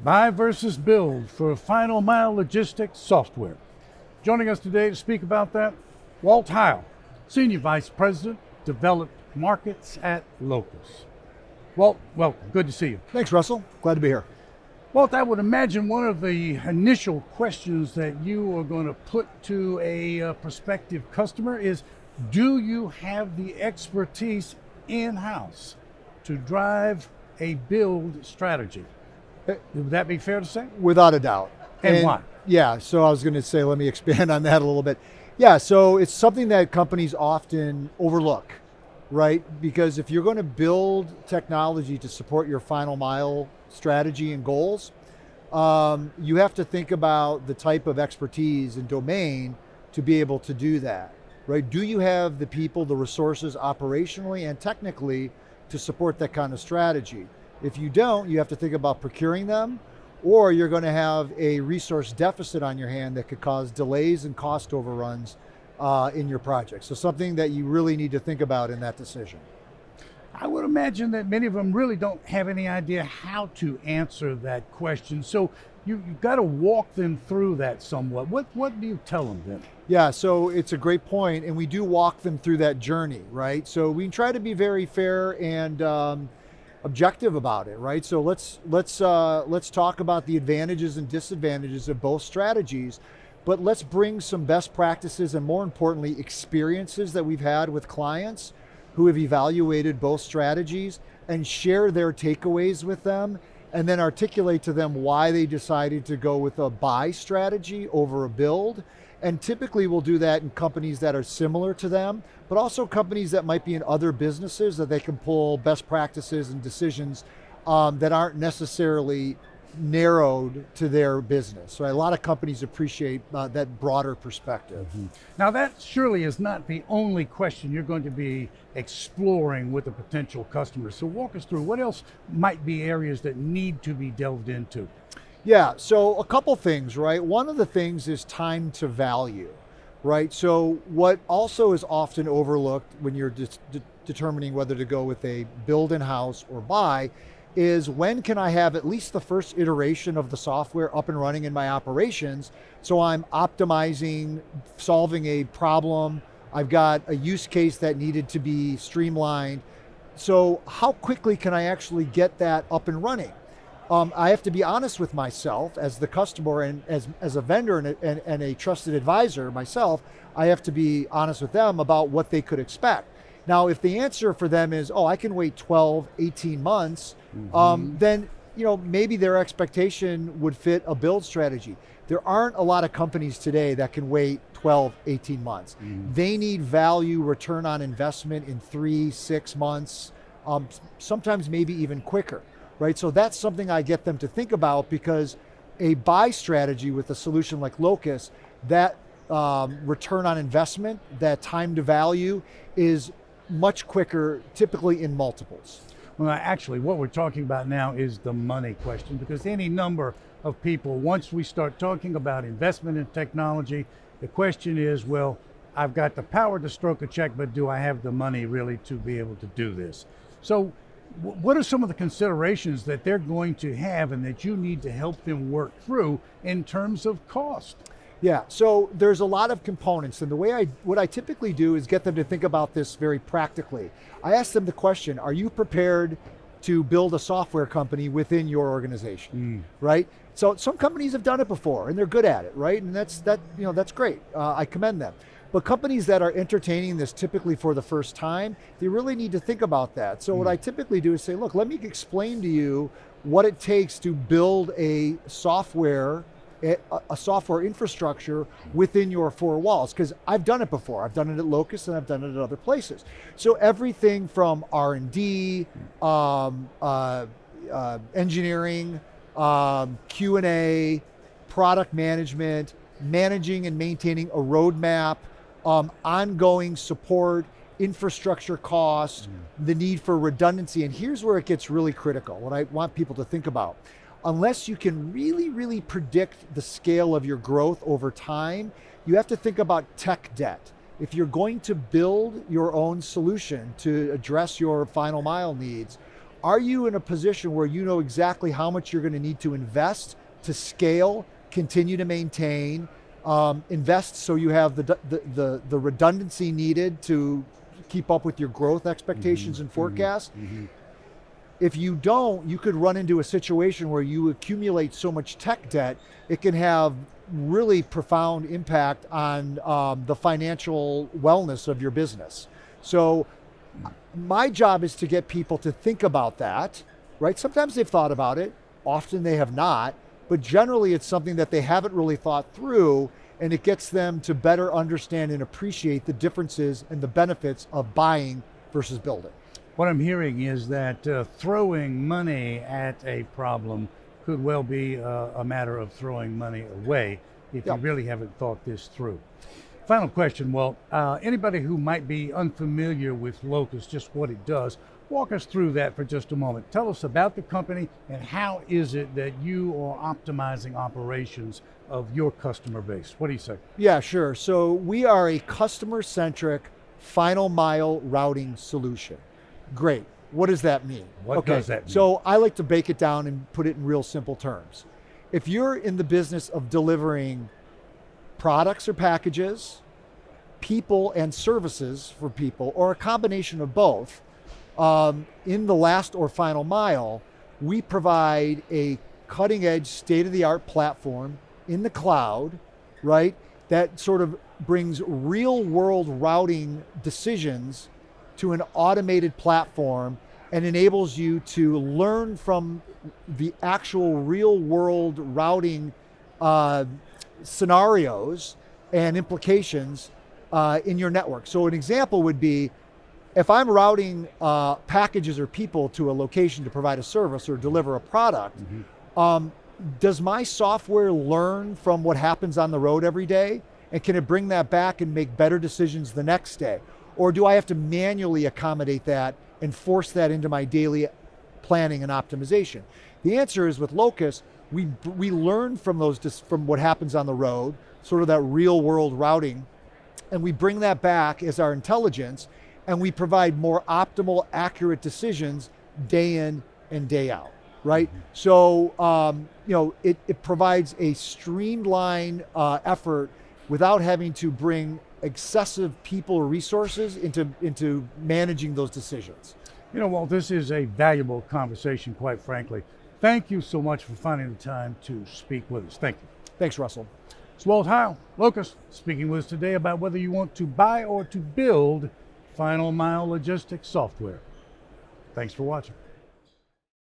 Buy versus build for final mile logistics software. Joining us today to speak about that, Walt Heil, Senior Vice President, Developed Markets at Locus. Walt, welcome. Good to see you. Thanks, Russell. Glad to be here. Walt, I would imagine one of the initial questions that you are going to put to a prospective customer is, do you have the expertise in-house to drive a build strategy? Would that be fair to say? Without a doubt. And why? Yeah, so I was going to say, let me expand on that a little bit. Yeah, so it's something that companies often overlook, right? Because if you're going to build technology to support your final mile strategy and goals, you have to think about the type of expertise and domain to be able to do that, right? Do you have the people, the resources operationally and technically to support that kind of strategy? If you don't, you have to think about procuring them, or you're going to have a resource deficit on your hand that could cause delays and cost overruns in your project. So something that you really need to think about in that decision. I would imagine that many of them really don't have any idea how to answer that question. So you've got to walk them through that somewhat. What do you tell them then? Yeah, so it's a great point, and we do walk them through that journey, right? So we try to be very fair and objective about it, right? So let's talk about the advantages and disadvantages of both strategies, but let's bring some best practices and, more importantly, experiences that we've had with clients who have evaluated both strategies and share their takeaways with them, and then articulate to them why they decided to go with a buy strategy over a build. And typically we'll do that in companies that are similar to them, but also companies that might be in other businesses that they can pull best practices and decisions that aren't necessarily narrowed to their business. So a lot of companies appreciate that broader perspective. Mm-hmm. Now that surely is not the only question you're going to be exploring with a potential customer. So walk us through what else might be areas that need to be delved into. Yeah, so a couple things, right? One of the things is time to value, right? So what also is often overlooked when you're determining whether to go with a build in-house or buy is, when can I have at least the first iteration of the software up and running in my operations, so I'm optimizing, solving a problem, I've got a use case that needed to be streamlined. So how quickly can I actually get that up and running? I have to be honest with myself as the customer and as a vendor and a trusted advisor myself. I have to be honest with them about what they could expect. Now, if the answer for them is, oh, I can wait 12, 18 months, then maybe their expectation would fit a build strategy. There aren't a lot of companies today that can wait 12, 18 months. They need value, return on investment in 3, 6 months, sometimes maybe even quicker. Right, so that's something I get them to think about, because a buy strategy with a solution like Locus, that return on investment, that time to value is much quicker, typically in multiples. Well, actually, what we're talking about now is the money question, because any number of people, once we start talking about investment in technology, the question is, well, I've got the power to stroke a check, but do I have the money really to be able to do this? So what are some of the considerations that they're going to have and that you need to help them work through in terms of cost? Yeah, so there's a lot of components, and what I typically do is get them to think about this very practically. I ask them the question, are you prepared to build a software company within your organization, right? So some companies have done it before and they're good at it, right? And that's great, I commend them. But companies that are entertaining this typically for the first time, they really need to think about that. So what I typically do is say, look, let me explain to you what it takes to build a software infrastructure within your four walls, because I've done it before. I've done it at Locus and I've done it at other places. So everything from R&D, engineering, Q&A, product management, managing and maintaining a roadmap, ongoing support, infrastructure costs, the need for redundancy. And here's where it gets really critical, what I want people to think about. Unless you can really, really predict the scale of your growth over time, you have to think about tech debt. If you're going to build your own solution to address your final mile needs, Are you in a position where you know exactly how much you're going to need to invest to scale, continue to maintain, invest so you have the redundancy needed to keep up with your growth expectations and forecasts? If you don't, you could run into a situation where you accumulate so much tech debt, it can have really profound impact on the financial wellness of your business. So my job is to get people to think about that, right? Sometimes they've thought about it, often they have not, but generally it's something that they haven't really thought through, and it gets them to better understand and appreciate the differences and the benefits of buying versus building. What I'm hearing is that throwing money at a problem could well be a matter of throwing money away if you really haven't thought this through. Final question, Walt. Anybody who might be unfamiliar with Locus, just what it does, walk us through that for just a moment. Tell us about the company and how is it that you are optimizing operations of your customer base. What do you say? Yeah, sure. So we are a customer-centric final mile routing solution. Great. What does that mean? What does that mean? So I like to break it down and put it in real simple terms. If you're in the business of delivering products or packages, people and services for people, or a combination of both, in the last or final mile, we provide a cutting-edge, state-of-the-art platform in the cloud, right, that sort of brings real-world routing decisions to an automated platform and enables you to learn from the actual real-world routing scenarios and implications in your network. So an example would be, if I'm routing packages or people to a location to provide a service or deliver a product, does my software learn from what happens on the road every day? And can it bring that back and make better decisions the next day? Or do I have to manually accommodate that and force that into my daily planning and optimization? The answer is, with Locus, we learn from from what happens on the road, sort of that real world routing, and we bring that back as our intelligence, and we provide more optimal, accurate decisions day in and day out, right? So, it provides a streamlined effort without having to bring excessive people or resources into managing those decisions. You know, Walt, this is a valuable conversation, quite frankly. Thank you so much for finding the time to speak with us. Thank you. Thanks, Russell. It's Walt Heil, Locust, speaking with us today about whether you want to buy or to build final mile logistics software. Thanks for watching.